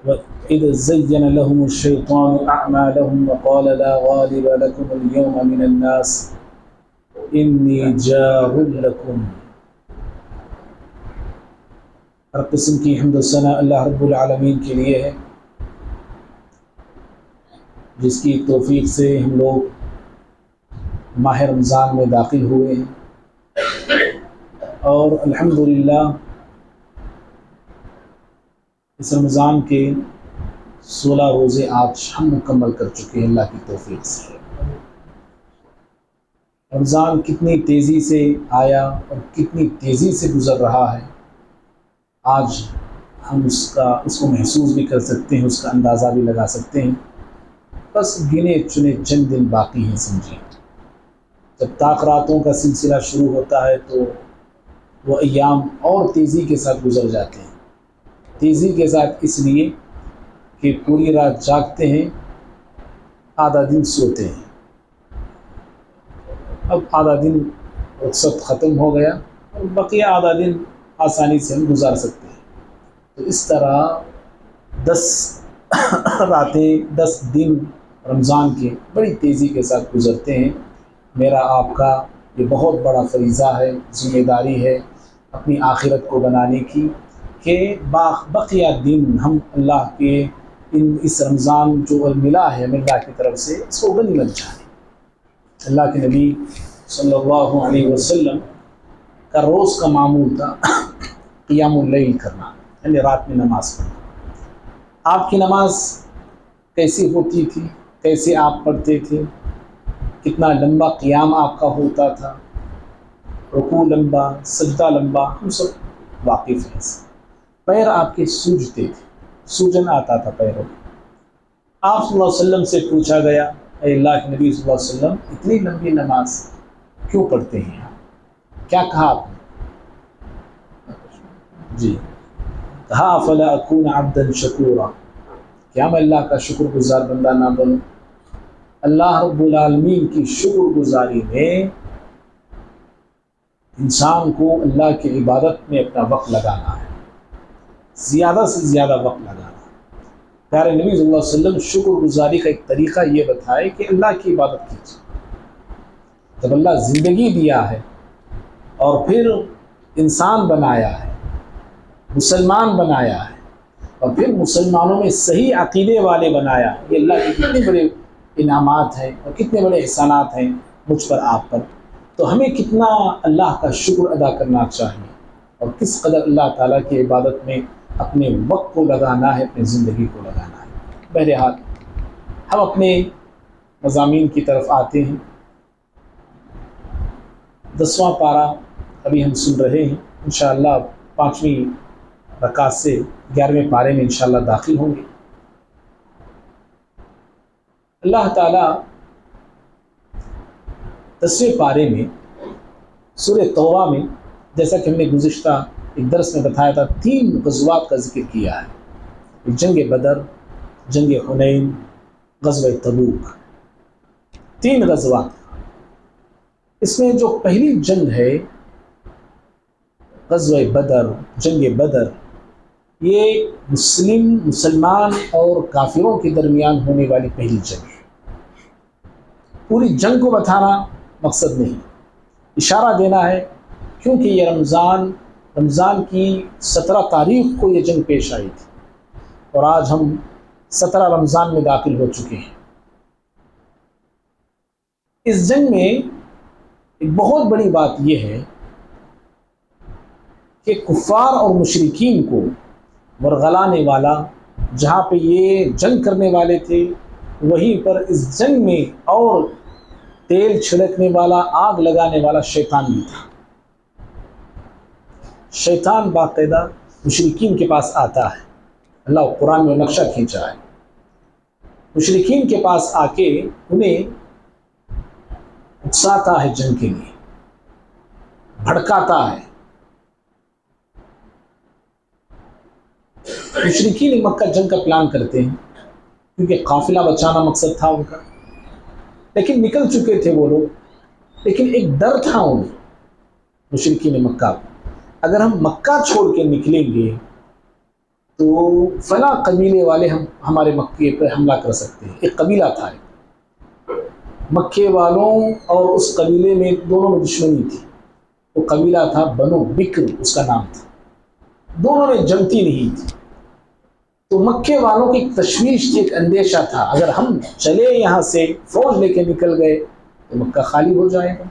وإذ زين لهم الشيطان أعمالهم وقال لا غالب لكم اليوم من الناس إني جار لكم. ہر قسم کی حمد و ثنا اللہ رب العالمین کے لیے ہے، جس کی توفیق سے ہم لوگ ماہ رمضان میں داخل ہوئے ہیں، اور الحمدللہ اس رمضان کے 16 روزے آج ہم مکمل کر چکے ہیں اللہ کی توفیق سے۔ رمضان کتنی تیزی سے آیا اور کتنی تیزی سے گزر رہا ہے، آج ہم اس کو محسوس بھی کر سکتے ہیں، اس کا اندازہ بھی لگا سکتے ہیں۔ بس گنے چنے چند دن باقی ہیں سمجھیں۔ جب تاخراتوں کا سلسلہ شروع ہوتا ہے تو وہ ایام اور تیزی کے ساتھ گزر جاتے ہیں۔ تیزی کے ساتھ اس لیے کہ پوری رات جاگتے ہیں، آدھا دن سوتے ہیں، اب آدھا دن رخصت ختم ہو گیا اور بقیہ آدھا دن آسانی سے ہم گزار سکتے ہیں۔ تو اس طرح 10 راتیں 10 دن رمضان کے بڑی تیزی کے ساتھ گزرتے ہیں۔ میرا آپ کا یہ بہت بڑا فریضہ ہے، ذمہ داری ہے اپنی آخرت کو بنانے کی، کہ بقیہ دن ہم اللہ کے اس رمضان جو ملا ہے ہمیں اللہ کی طرف سے، اس کو غنیمت جانیں۔ اللہ کے نبی صلی اللہ علیہ وسلم کا روز کا معمول تھا قیام اللیل کرنا، یعنی رات میں نماز پڑھنا۔ آپ کی نماز کیسی ہوتی تھی، کیسے آپ پڑھتے تھے، کتنا لمبا قیام آپ کا ہوتا تھا، رکوع لمبا، سجدہ لمبا، ہم سب واقف ہیں۔ پیر آپ کے سوجتے تھے، سوجن آتا تھا پیروں میں۔ آپ صلی اللہ علیہ وسلم سے پوچھا گیا، اے اللہ کے نبی صلی اللہ علیہ وسلم اتنی لمبی نماز کیوں پڑھتے ہیں آپ؟ کیا کہا آپ نے؟ جی کہا فلا اکون عبدا شکورا، کیا میں اللہ کا شکر گزار بندہ نہ بنوں؟ اللہ رب العالمین کی شکر گزاری میں انسان کو اللہ کی عبادت میں اپنا وقت لگانا ہے، زیادہ سے زیادہ وقت لگانا ہے۔ پیارے نبی صلی اللہ علیہ وسلم شکر گزاری کا ایک طریقہ یہ بتائے کہ اللہ کی عبادت کیجیے۔ جب اللہ زندگی دیا ہے اور پھر انسان بنایا ہے، مسلمان بنایا ہے، اور پھر مسلمانوں میں صحیح عقیدے والے بنایا ہے، یہ اللہ کے کتنے بڑے انعامات ہیں اور کتنے بڑے احسانات ہیں مجھ پر، آپ پر۔ تو ہمیں کتنا اللہ کا شکر ادا کرنا چاہیے اور کس قدر اللہ تعالیٰ کی عبادت میں اپنے وقت کو لگانا ہے، اپنی زندگی کو لگانا ہے۔ بہرحال ہم اپنے مضامین کی طرف آتے ہیں۔ 10واں پارہ ابھی ہم سن رہے ہیں، انشاءاللہ 5ویں رکعت سے 11ویں پارے میں انشاءاللہ داخل ہوں گے۔ اللہ تعالیٰ 10ویں پارے میں سورہ توبہ میں، جیسا کہ ہم نے گزشتہ ایک درس میں بتایا تھا، 3 غزوات کا ذکر کیا ہے: جنگ بدر، جنگ حنین، غزوہ تبوک۔ 3 غزوات۔ اس میں جو پہلی جنگ ہے غزوہ بدر، جنگ بدر، یہ مسلمان اور کافروں کے درمیان ہونے والی پہلی جنگ ہے۔ پوری جنگ کو بتانا مقصد نہیں، اشارہ دینا ہے، کیونکہ یہ رمضان کی 17 تاریخ کو یہ جنگ پیش آئی تھی، اور آج ہم 17 رمضان میں داخل ہو چکے ہیں۔ اس جنگ میں ایک بہت بڑی بات یہ ہے کہ کفار اور مشرکین کو ورغلانے والا، جہاں پہ یہ جنگ کرنے والے تھے وہیں پر اس جنگ میں اور تیل چھڑکنے والا، آگ لگانے والا شیطان بھی تھا۔ شیطان باقاعدہ مشرکین کے پاس آتا ہے، اللہ قرآن میں نقشہ کھینچا ہے، مشرکین کے پاس آ کے انہیں اکساتا ہے جنگ کے لیے، بھڑکاتا ہے۔ مشرکین مکہ جنگ کا پلان کرتے ہیں کیونکہ قافلہ بچانا مقصد تھا ان کا، لیکن نکل چکے تھے وہ لوگ، لیکن ایک ڈر تھا انہیں مشرکین مکہ کو، اگر ہم مکہ چھوڑ کے نکلیں گے تو فلاں قبیلے والے ہمارے مکے پر حملہ کر سکتے ہیں. ایک قبیلہ تھا، مکے والوں اور اس قبیلے میں دونوں میں دشمنی تھی. وہ قبیلہ تھا بنو بکر، اس کا نام تھا. دونوں میں جمتی نہیں تھی. تو مکے والوں کی ایک تشویش تھی، ایک اندیشہ تھا، اگر ہم چلے یہاں سے فوج لے کے نکل گئے تو مکہ خالی ہو جائے گا.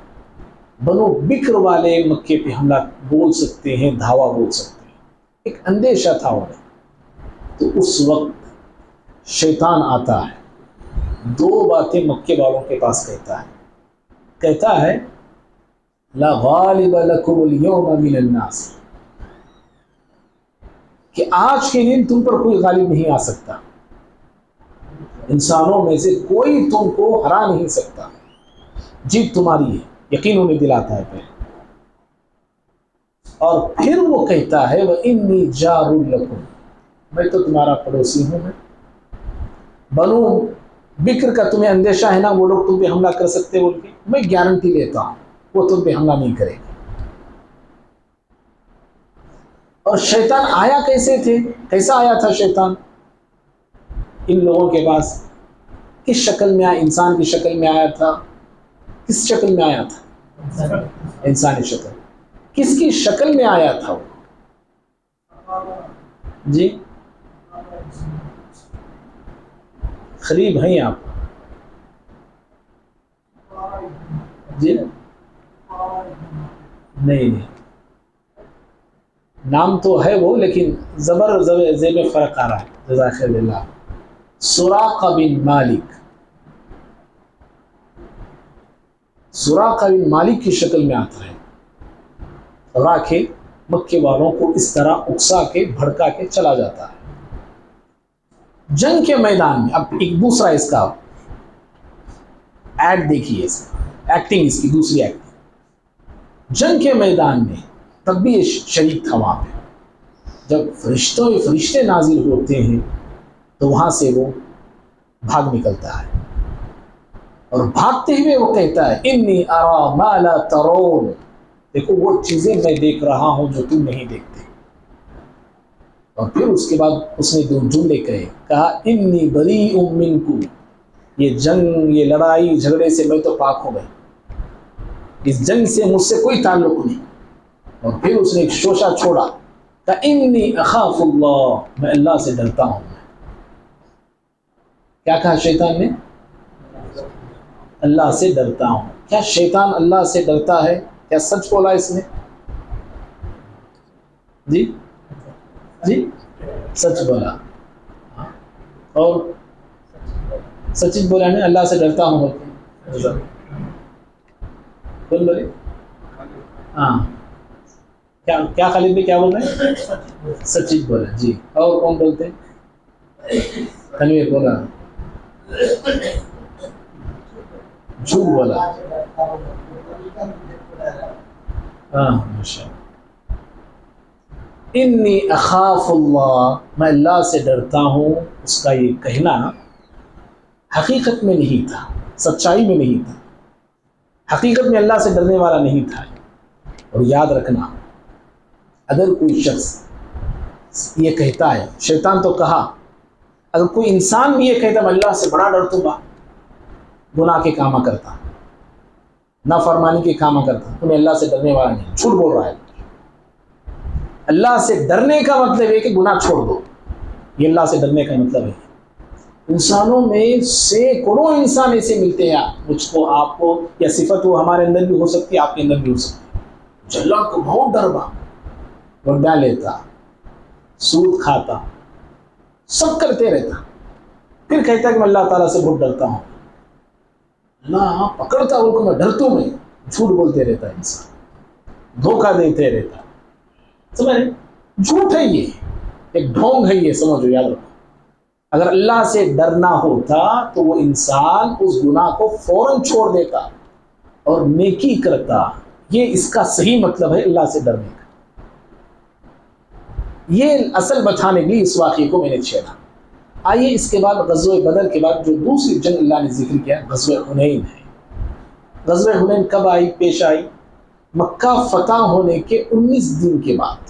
بنو بکر والے مکے پہ حملہ بول سکتے ہیں، دھاوا بول سکتے ہیں. ایک اندیشہ تھا انہیں. تو اس وقت شیطان آتا ہے، دو باتیں مکے والوں کے پاس کہتا ہے لا غالب لکم اليوم من الناس، کہ آج کے دن تم پر کوئی غالب نہیں آ سکتا، انسانوں میں سے کوئی تم کو ہرا نہیں سکتا، جیت تمہاری ہے. یقین انہیں دلاتا ہے پہلے. اور پھر وہ کہتا ہے وَإِنِّي جَارٌ لَكُمْ، میں تو تمہارا پڑوسی ہوں. بنو بکر کا تمہیں اندیشہ ہے نا، وہ لوگ تم پہ حملہ کر سکتے بول کے، میں گارنٹی لیتا ہوں وہ تم پہ حملہ نہیں کرے گا. اور شیطان آیا کیسا آیا تھا شیطان ان لوگوں کے پاس؟ کس شکل میں آیا؟ انسان کی شکل میں آیا تھا. کس شکل میں آیا تھا؟ انسانی شکل. کس کی شکل میں آیا تھا وہ؟ جی قریب ہیں آپ؟ جی نہیں، نام تو ہے وہ، لیکن زبر زیب فرق آ رہا ہے. جزاک اللہ. سراقہ بن مالک، سراقہ بن مالک کی شکل میں آتا ہے، اور آ کے مکے والوں کو اس طرح اکسا کے بھڑکا کے چلا جاتا ہے. جنگ کے میدان میں اب ایک دوسرا اس کا ایڈ دیکھیے، ایکٹنگ اس کی دوسری ایکٹنگ. جنگ کے میدان میں تب بھی یہ شریک تھا وہاں پہ. جب فرشتے نازل ہوتے ہیں تو وہاں سے وہ بھاگ نکلتا ہے، اور بھاگتے ہوئے وہ کہتا ہے انی ارا ما لا ترون، دیکھو وہ چیزیں میں دیکھ رہا ہوں جو تم نہیں دیکھتے. اور پھر اس کے بعد اس نے دو جملے کہا انی بریء منکم، یہ جنگ، یہ لڑائی جھگڑے سے میں تو پاک ہو گئی، اس جنگ سے مجھ سے کوئی تعلق نہیں. اور پھر اس نے ایک شوشہ چھوڑا کہ انی اخاف اللہ، میں اللہ سے ڈرتا ہوں. کیا کہا شیطان نے؟ اللہ سے ڈرتا ہوں. کیا شیطان اللہ سے ڈرتا ہے؟ کیا سچ بولا اس نے؟ جی سچ بولا. اور سچ بولا نہیں، اللہ سے ڈرتا ہوں بولتے. کون بولے؟ ہاں کیا خالد بھی کیا بول رہے ہیں؟ سچ بولا. جی اور کون بولتے ہیں؟ تنویر بولا جھوٹ بولا. ہاں ماشاء اللہ. انی اخاف اللہ، میں اللہ سے ڈرتا ہوں. اس کا یہ کہنا حقیقت میں نہیں تھا، سچائی میں نہیں تھا، حقیقت میں اللہ سے ڈرنے والا نہیں تھا. اور یاد رکھنا، اگر کوئی شخص یہ کہتا ہے، شیطان تو کہا، اگر کوئی انسان بھی یہ کہتا میں اللہ سے بڑا ڈرتا ہوں، گناہ کے کام کرتا، نافرمانی کے کام کرتا، تمہیں اللہ سے ڈرنے والا نہیں، جھوٹ بول رہا ہے. اللہ سے ڈرنے کا مطلب ہے کہ گناہ چھوڑ دو، یہ اللہ سے ڈرنے کا مطلب ہے. انسانوں میں سینکڑوں انسان ایسے ملتے ہیں، مجھ کو، آپ کو، یا صفت وہ ہمارے اندر بھی ہو سکتی ہے، آپ کے اندر بھی ہو سکتی ہے. اللہ کو بہت ڈروا، وڈا لیتا، سود کھاتا، سب کرتے رہتا، پھر کہتا کہ میں اللہ تعالیٰ سے بہت ڈرتا ہوں. اللہ پکڑتا ان کو، میں ڈرتا ہوں. میں جھوٹ بولتے رہتا ہے انسان، دھوکہ دیتے رہتا. سمجھ رہے؟ جھوٹ ہے، یہ ایک ڈھونگ ہے، یہ سمجھو، یاد رکھو. اگر اللہ سے ڈرنا ہوتا تو وہ انسان اس گناہ کو فوراً چھوڑ دیتا اور نیکی کرتا. یہ اس کا صحیح مطلب ہے اللہ سے ڈرنے کا. یہ اصل بتانے کے لیے اس واقعے کو میں نے چھیڑا. آئیے اس کے بعد غزوہ بدر کے بعد جو دوسری جنگ اللہ نے ذکر کیا، غزوہ حنین ہے. غزوہ حنین کب آئی، پیش آئی؟ مکہ فتح ہونے کے 19 دن کے بعد.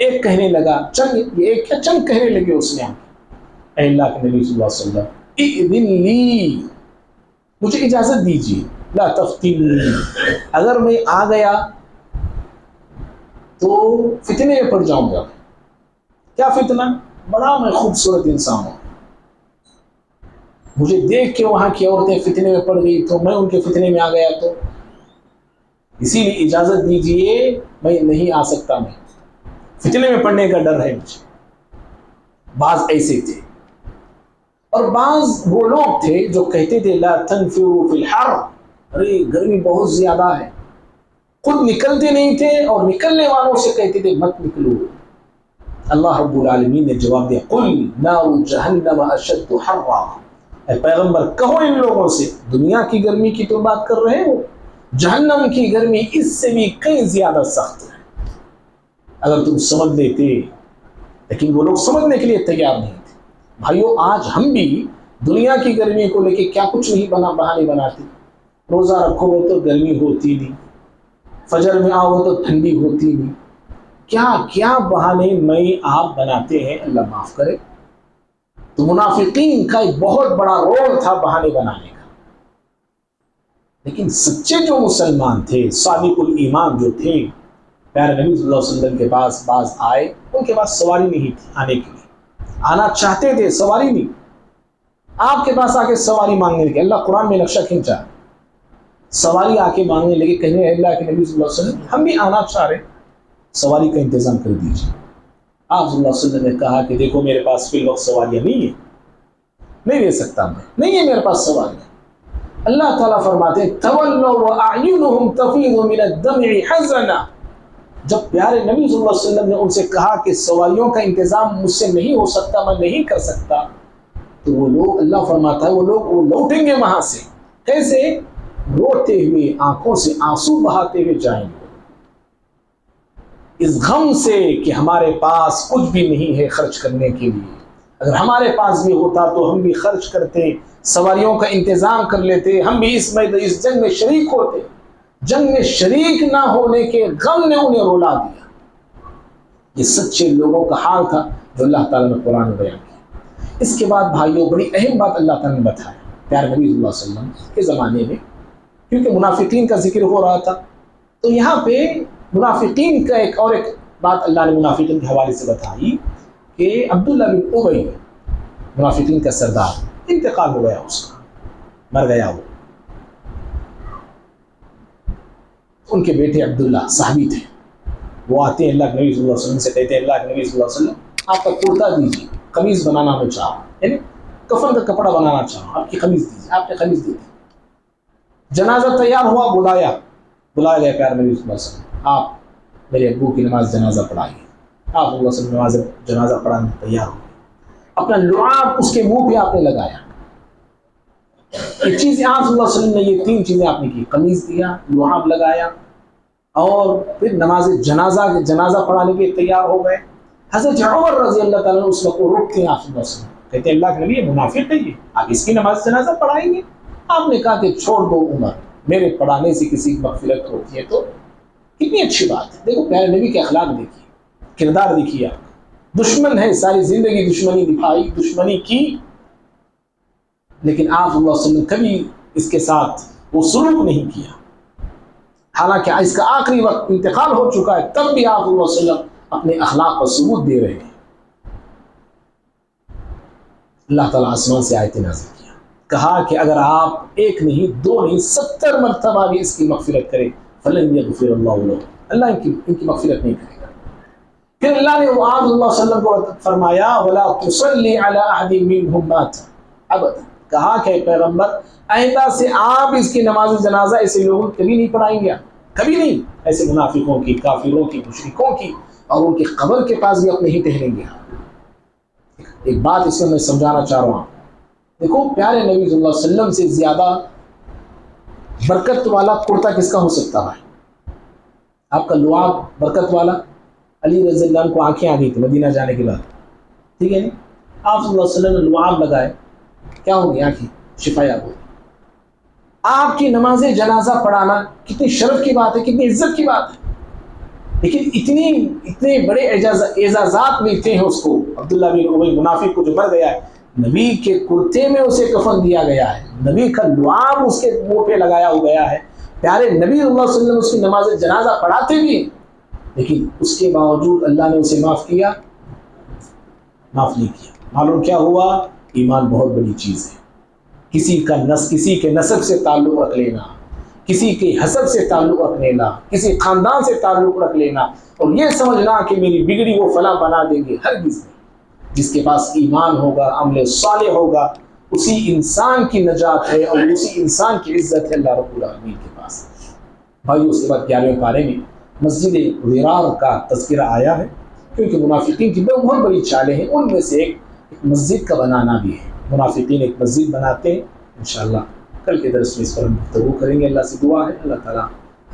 ایک کہنے لگا چند، یہ ایک کیا چند کہنے لگے اس نے، اے اللہ کے نبی صلی اللہ علیہ وسلم اذن لی، مجھے اجازت دیجیے، لا تفتنی، اگر میں آ گیا تو فتنے میں پڑ جاؤں گا۔ کیا فتنہ؟ بڑا میں خوبصورت انسان ہوں، مجھے دیکھ کے وہاں کی عورتیں فتنے میں پڑ گئی تو میں ان کے فتنے میں آ گیا، تو اسی لیے اجازت دیجیے، میں نہیں آ سکتا، میں فتنے میں پڑنے کا ڈر ہے مجھے۔ بعض ایسے تھے، اور بعض وہ لوگ تھے جو کہتے تھے لا تنفروا فی الحر، ارے گرمی بہت زیادہ ہے، خود نکلتے نہیں تھے اور نکلنے والوں سے کہتے تھے مت نکلو۔ اللہ رب العالمین نے جواب دیا قل نار جہنم اشد حرا، اے پیغمبر کہو ان لوگوں سے، دنیا کی گرمی کی تو بات کر رہے ہو، جہنم کی گرمی اس سے بھی کئی زیادہ سخت ہے، اگر تم سمجھ لیتے۔ لیکن وہ لوگ سمجھنے کے لیے تیار نہیں تھے۔ بھائیو آج ہم بھی دنیا کی گرمی کو لے کے کیا کچھ نہیں بہانے بناتے، روزہ رکھو وہ تو گرمی ہوتی نہیں، فجر میں آؤ تو ٹھنڈی ہوتی نہیں، کیا کیا بہانے میں آپ بناتے ہیں، اللہ معاف کرے۔ تو منافقین کا ایک بہت بڑا رول تھا بہانے بنانے کا، لیکن سچے جو مسلمان تھے، صادق الایمان جو تھے، پیارے نبی صلی اللہ علیہ وسلم کے پاس بعض آئے، ان کے پاس سواری نہیں تھی آنے کے لیے، آنا چاہتے تھے سواری نہیں، آپ کے پاس آ کے سواری مانگنے لگے۔ اللہ قرآن میں نقشہ کھینچا، سواری آ کے مانگنے لگے، کہنے اللہ کے نبی صلی اللہ علیہ وسلم ہم بھی آنا چاہ رہے، سواری کا انتظام کر دیجیے۔ آپ صلی اللہ علیہ وسلم نے کہا کہ دیکھو میرے پاس فی الوقت سواریاں نہیں ہیں، نہیں دے سکتا میں، نہیں ہے میرے پاس سواریاں۔ اللہ تعالیٰ فرماتے ہیں تولوا واعینہم تفیض من الدمع حزنا، جب پیارے نبی صلی اللہ علیہ وسلم نے ان سے کہا کہ سواریوں کا انتظام مجھ سے نہیں ہو سکتا، میں نہیں کر سکتا، تو وہ لوگ، اللہ فرماتا ہے وہ لوگ وہ لوٹیں گے وہاں سے، کیسے؟ روتے ہوئے، آنکھوں سے آنسو بہاتے ہوئے جائیں گے، اس غم سے کہ ہمارے پاس کچھ بھی نہیں ہے خرچ کرنے کے لیے، اگر ہمارے پاس بھی ہوتا تو ہم بھی خرچ کرتے، سواریوں کا انتظام کر لیتے، ہم بھی اس جنگ میں شریک ہوتے۔ جنگ میں شریک نہ ہونے کے غم نے انہیں رولا دیا۔ یہ سچے لوگوں کا حال تھا جو اللہ تعالیٰ نے قرآن میں بیان کیا۔ اس کے بعد بھائیوں بڑی اہم بات اللہ تعالیٰ نے بتایا پیارے نبی صلی اللہ علیہ وسلم کے زمانے میں، کیونکہ منافقین کا ذکر ہو رہا تھا، تو یہاں پہ منافقین کا ایک بات اللہ نے منافقین کے حوالے سے بتائی کہ عبداللہ بن ابی، منافقین کا سردار، انتقال ہو گیا، اس کا مر گیا وہ۔ ان کے بیٹے عبداللہ صحابی تھے، وہ آتے ہیں اللہ کے نبی صلی اللہ علیہ وسلم سے، کہتے ہیں اللہ کے نبی صلی اللہ علیہ وسلم آپ کا کرتا دیجیے، قمیض بنانا میں چاہوں، یعنی کفن کا کپڑا بنانا چاہوں، آپ کی قمیض دیجیے۔ آپ نے قمیض دی تھی، جنازہ تیار ہوا، بلایا گیا پیارے نبی صلی اللہ علیہ وسلم، آپ میرے ابو کی نماز جنازہ پڑھائیے۔ آپ صلی اللہ علیہ وسلم نماز جنازہ پڑھانے تیار ہو گئے، اپنا لعاب اس کے منہ پہ آپ نے لگایا۔ ایک چیز آپ صلی اللہ علیہ وسلم نے یہ تین چیزیں آپ نے کی، قمیض دیا، لعاب لگایا، اور پھر نماز جنازہ پڑھانے کے تیار ہو گئے۔ حضرت عمر رضی اللہ تعالیٰ نے اس وقت کو روکتے ہیں آپ صلی اللہ علیہ وسلم، کہتے ہیں اللہ کے نبی یہ منافق ہے، یہ آپ اس کی نماز جنازہ پڑھائیں گے؟ آپ نے کہا کہ چھوڑ دو عمر، میرے پڑھانے سے کسی کی مغفرت ہوتی ہے تو کتنی اچھی بات ہے۔ دیکھو پیارے نبی کے اخلاق دیکھیے، کردار دیکھیے، آپ دشمن ہے، ساری زندگی دشمنی دکھائی، دشمنی کی، لیکن آپ صلی اللہ علیہ وسلم کبھی اس کے ساتھ وہ سلوک نہیں کیا، حالانکہ اس کا آخری وقت انتقال ہو چکا ہے، تب بھی آپ صلی اللہ علیہ وسلم اپنے اخلاق پر ثبوت دے رہے ہیں۔ اللہ تعالیٰ آسمان سے آیت نازل کیا، کہا کہ اگر آپ ایک نہیں، دو نہیں، 70 مرتبہ بھی اس کی مغفرت کرے فلن یغفر اللہ لہ، اللہ ان کی مغفرت نہیں کرے گا۔ پھر اللہ نے آپ صلی اللہ علیہ وسلم کو فرمایا ولا تصلی علی احد منهم مات ابدا، کہا کہ پیغمبر آئندہ سے آپ اس کی نماز جنازہ ایسے لوگوں کبھی نہیں پڑھائیں گے، کبھی نہیں، ایسے منافقوں کی، کافروں کی، مشرکوں کی، اور ان کی قبر کے پاس بھی اپنے ہی ٹہریں گے۔ ایک بات اس میں سمجھانا چاہ رہا ہوں، دیکھو پیارے نبی صلی اللہ علیہ وسلم سے زیادہ برکت والا کرتا کس کا ہو سکتا ہے؟ آپ کا لعاب برکت والا، علی رضی اللہ عنہ کو آنکھیں آ گئی تھی مدینہ جانے کے بعد، ٹھیک ہے نہیں، آپ صلی اللہ علیہ وسلم نے لعاب لگائے، کیا ہو گئی؟ آنکھیں شفا یاب ہو گئی۔ آپ کی نماز جنازہ پڑھانا کتنی شرف کی بات ہے، کتنی عزت کی بات ہے۔ لیکن اتنے بڑے اعزازات ملتے ہیں اس کو. عبداللہ بن ابی منافق کو جو مر گیا ہے، نبی کے کرتے میں اسے کفن دیا گیا ہے، نبی کا لعاب اس کے منہ پہ لگایا ہو گیا ہے، پیارے نبی اللہ صلی اللہ علیہ وسلم اس کی نماز جنازہ پڑھاتے بھی، لیکن اس کے باوجود اللہ نے اسے معاف کیا؟ معاف نہیں کیا. معلوم کیا ہوا؟ ایمان بہت بڑی چیز ہے. کسی کے نسب سے تعلق رکھ لینا، کسی کے حسب سے تعلق رکھ لینا، کسی خاندان سے تعلق رکھ لینا اور یہ سمجھنا کہ میری بگڑی وہ فلاں بنا دیں گے، ہرگز نہیں. جس کے پاس ایمان ہوگا، عمل صالح ہوگا، اسی انسان کی نجات ہے اور اسی انسان کی عزت ہے اللہ رب العالمین کے پاس. بھائیو، اس کے بعد 11ویں پارے میں مسجد ضرار کا تذکرہ آیا ہے، کیونکہ منافقین کی بہت بڑی چالیں ہیں، ان میں سے ایک مسجد کا بنانا بھی ہے. منافقین ایک مسجد بناتے ہیں. انشاءاللہ کل کے درس میں اس پر ہم گفتگو کریں گے. اللہ سے دعا ہے اللہ تعالیٰ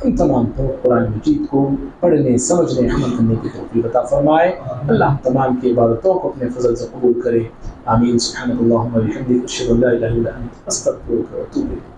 ہم تمام کو قرآن مجید کو پڑھنے، سمجھنے، عمل کرنے کی توفیق عطا فرمائے. اللہ ہم تمام کی عبادتوں کو اپنے فضل سے قبول کرے. آمین. سبحانک اللہم و بحمدک، اشہد ان لا الہ الا انت، استغفرک و اتوب الیک.